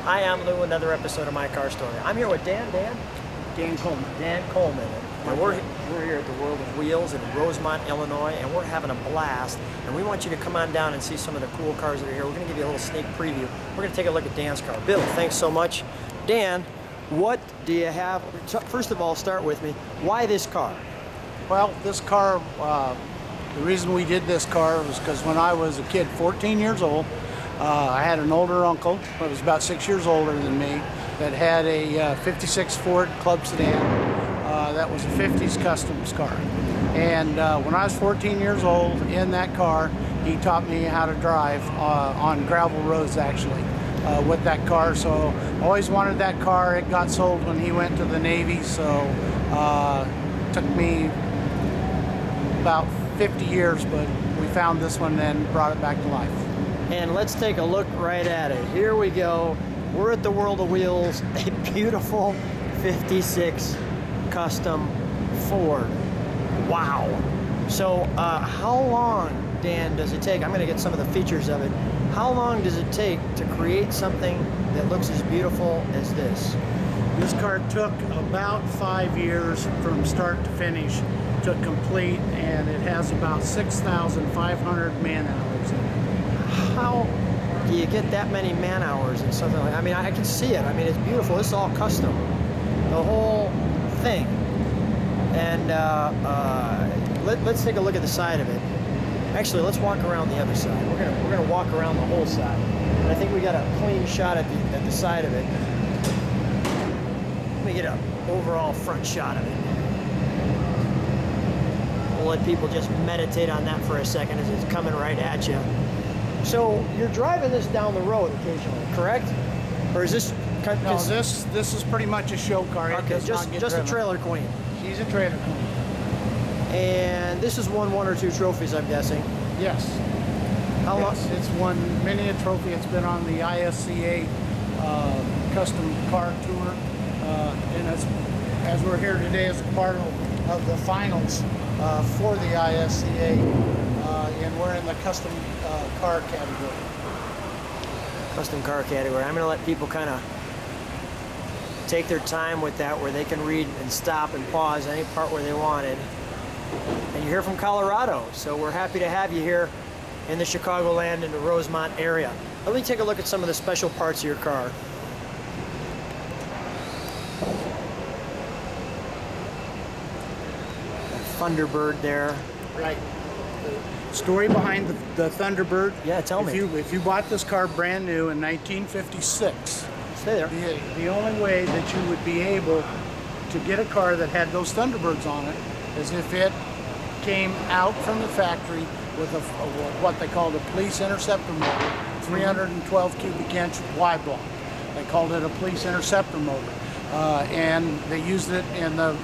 Hi, I'm Lou, another episode of My Car Story. I'm here with Dan Coleman. Dan Coleman. And we're here at the World of Wheels in Rosemont, Illinois, and we're having a blast. And we want you to come on down and see some of the cool cars that are here. We're going to give you a little sneak preview. We're going to take a look at Dan's car. Bill, thanks so much. Dan, what do you have? First of all, start with me. Why this car? Well, this car, the reason we did this car was because when I was a kid, 14 years old, I had an older uncle that was about 6 years older than me that had a 56 Ford Club Sedan that was a 50s customs car. And when I was 14 years old in that car, he taught me how to drive on gravel roads actually with that car. So I always wanted that car. It got sold when he went to the Navy, so it took me about 50 years, but we found this one and brought it back to life. And let's take a look right at it. Here we go. We're at the World of Wheels, a beautiful 56 custom Ford. Wow. So how long, Dan, does it take? I'm going to get some of the features of it. How long does it take to create something that looks as beautiful as this? This car took about 5 years from start to finish to complete, and it has about 6,500 man hours in it. How do you get that many man hours in something like that? I mean, I can see it. I mean, it's beautiful. It's all custom, the whole thing. And let's take a look at the side of it. Actually, let's walk around the other side. We're gonna walk around the whole side. And I think we got a clean shot at the side of it. Let me get an overall front shot of it. We'll let people just meditate on that for a second as it's coming right at you. So you're driving this down the road occasionally, correct? Or is this? No, this is pretty much a show car. Okay, just a trailer queen. She's a trailer queen. And this has won 1 or 2 trophies, I'm guessing. Yes. How long? It's won many a trophy. It's been on the ISCA custom car tour, and as we're here today as a part of the finals for the ISCA, and we're in the custom car category. Custom car category. I'm going to let people kind of take their time with that, where they can read and stop and pause any part where they wanted. And you're here from Colorado, so we're happy to have you here in the Chicagoland and the Rosemont area. Let me take a look at some of the special parts of your car. Thunderbird there. Right. The story behind the Thunderbird. Yeah, tell me. If you bought this car brand new in 1956, stay there. The only way that you would be able to get a car that had those Thunderbirds on it is if it came out from the factory with what they called a police interceptor motor, 312 cubic inch Y block. They called it a police interceptor motor, and they used it in the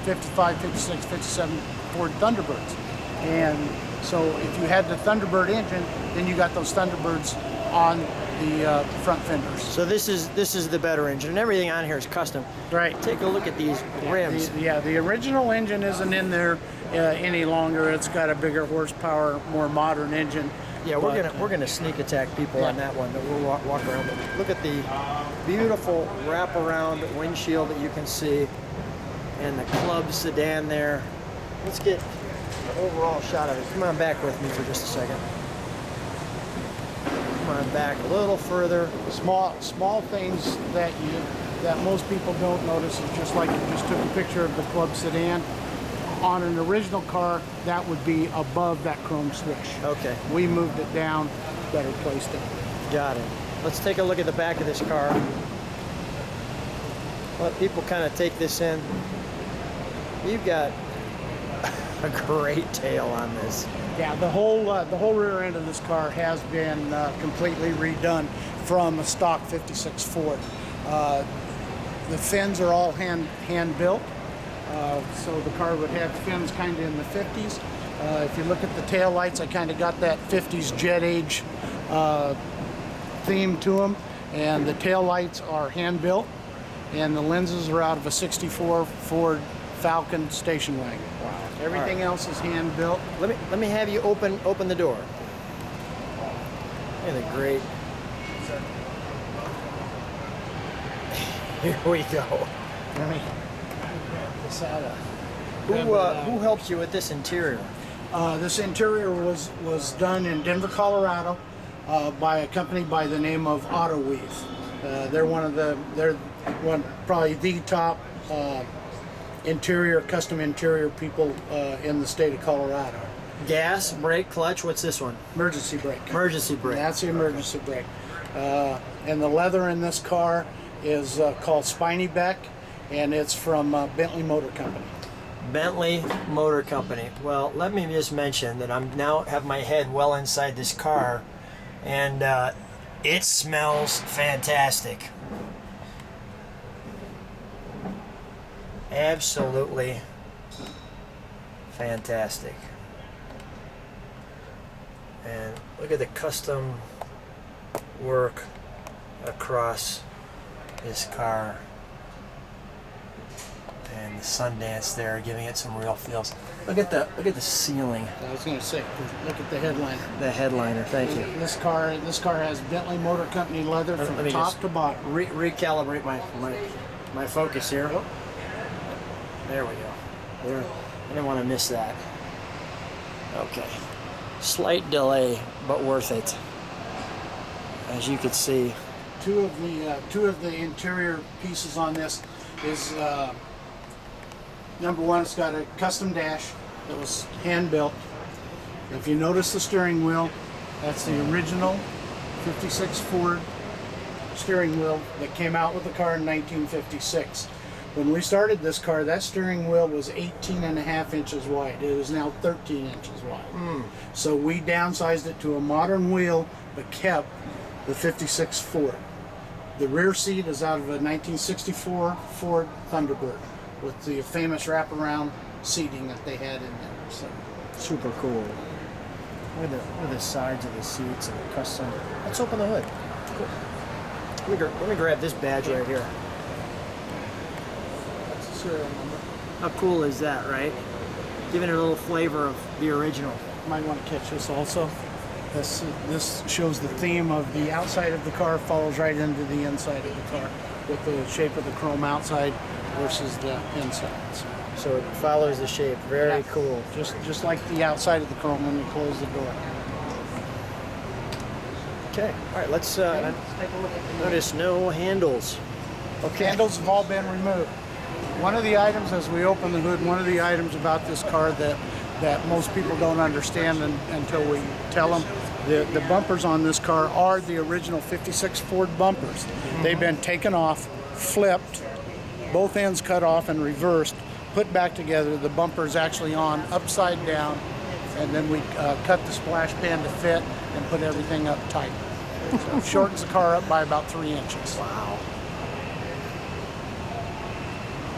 55, 56, 57 Ford Thunderbirds. And so if you had the Thunderbird engine, then you got those Thunderbirds on the front fenders. So this is the better engine, and everything on here is custom. Right. Take a look at these rims. The original engine isn't in there any longer. It's got a bigger horsepower, more modern engine. Yeah, we're gonna sneak attack people on that one. But we'll walk around. Look at the beautiful wraparound windshield that you can see, and the Club Sedan there. Let's get an overall shot of it. Come on back with me for just a second. Come on back a little further. Small things that most people don't notice is just like you just took a picture of the Club Sedan. On an original car, that would be above that chrome switch. Okay. We moved it down, better placed it. Got it. Let's take a look at the back of this car. Let people kind of take this in. You've got a great tail on this. Yeah, the whole rear end of this car has been completely redone from a stock 56 Ford. The fins are all hand built, so the car would have fins kind of in the 50s. If you look at the tail lights, I kind of got that 50s jet age theme to them, and the tail lights are hand built, and the lenses are out of a 64 Ford Falcon station wagon. Wow. Everything else is hand built. Let me have you open the door. Isn't it great? Here we go. Let me grab this out of. Who helped you with this interior? This interior was done in Denver, Colorado, by a company by the name of AutoWeave. They're probably the top custom interior people in the state of Colorado. Gas, brake, clutch. What's this one? Emergency brake. Emergency brake. That's the emergency brake. And the leather in this car is called Spiny Beck, and it's from Bentley Motor Company. Bentley Motor Company. Well, let me just mention that I'm now have my head well inside this car, and it smells fantastic. Absolutely fantastic. And look at the custom work across this car. And the Sundance there, giving it some real feels. Look at the ceiling. I was going to say, look at the headliner. The headliner. Thank you. This car has Bentley Motor Company leather Let from me top just to bottom. Recalibrate my focus here. Oh. There we go. There. I didn't want to miss that. Okay. Slight delay, but worth it. As you can see. Two of the interior pieces on this is number one. It's got a custom dash that was hand built. If you notice the steering wheel, that's the original '56 Ford steering wheel that came out with the car in 1956. When we started this car, that steering wheel was 18.5 inches wide. It is now 13 inches wide. So we downsized it to a modern wheel, but kept the '56 Ford. The rear seat is out of a 1964 Ford Thunderbird with the famous wraparound seating that they had in there. So Super cool. Look at the sides of the seats and the custom. Let's open the hood. Cool. Let me grab this badge right here. that's the serial number. How cool is that, right? Giving it a little flavor of the original. Might want to catch this also. This shows the theme of the outside of the car follows right into the inside of the car with the shape of the chrome outside versus the inside. So it follows the shape. Very Yeah. cool. Just like the outside of the chrome when you close the door. Okay. All right. Let's Take a look at the notice no handles. Okay. handles have all been removed. One of the items as we open the hood, one of the items about this car that most people don't understand until we tell them, the bumpers on this car are the original '56 Ford bumpers. They've been taken off, flipped, both ends cut off and reversed, put back together. The bumper's actually on upside down, and then we cut the splash pan to fit and put everything up tight. So it shortens the car up by about 3 inches. Wow.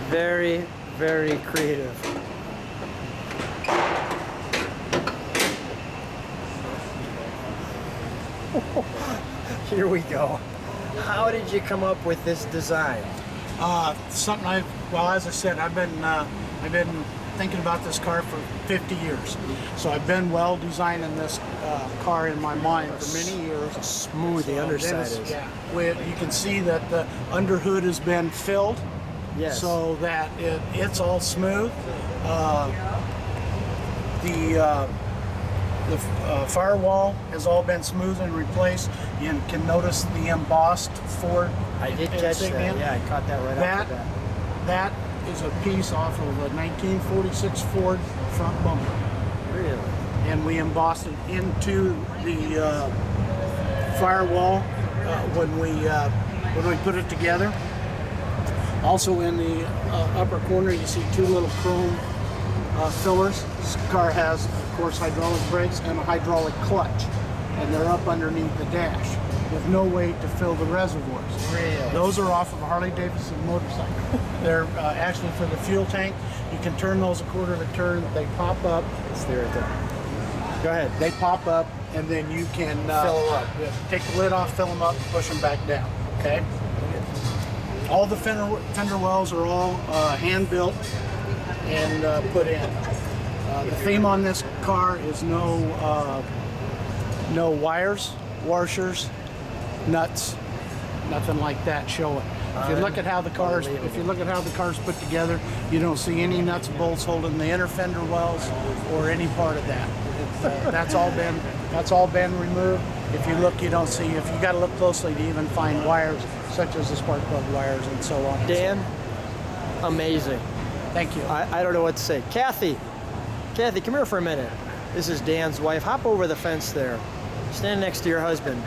Very, very creative. Here we go. How did you come up with this design? Something as I said, I've been thinking about this car for 50 years. So I've been designing this car in my mind for many years. Smooth the underside is. Yeah. You can see that the under hood has been filled. Yes. So that it's all smooth. The firewall has all been smooth and replaced. You can notice the embossed Ford. I did catch that. insignia. Yeah, I caught that right off the bat. That is a piece off of a 1946 Ford front bumper. Really? And we embossed it into the firewall when we put it together. Also in the upper corner you see two little chrome fillers. This car has, of course, hydraulic brakes and a hydraulic clutch, and they're up underneath the dash with no way to fill the reservoirs. Really? Those are off of a Harley-Davidson motorcycle. They're actually for the fuel tank. You can turn those a quarter of a turn. They pop up. It's there right there. Go ahead. They pop up, and then you can Fill 'em up. Take the lid off, fill them up, push them back down. Okay. All the fender wells are all hand built and put in. The theme on this car is no wires, washers, nuts, nothing like that showing. If you look at how the cars, put together, you don't see any nuts and bolts holding the inner fender wells or any part of that. That's all been removed. If you look, you don't see. If you got to look closely to even find wires such as the spark plug wires and so on. Dan, amazing. Thank you. I don't know what to say. Kathy, come here for a minute. This is Dan's wife. Hop over the fence there. Stand next to your husband.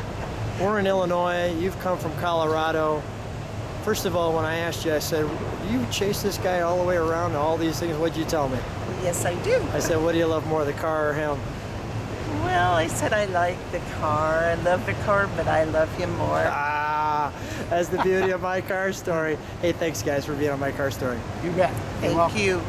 We're in Illinois. You've come from Colorado. First of all, when I asked you, I said, you chase this guy all the way around to all these things. What'd you tell me? Yes, I do. I said, what do you love more, the car or him? Well, I said I like the car. I love the car, but I love him more. Ah, that's the beauty of My Car Story. Hey, thanks guys for being on My Car Story. You bet. You're Thank welcome. you.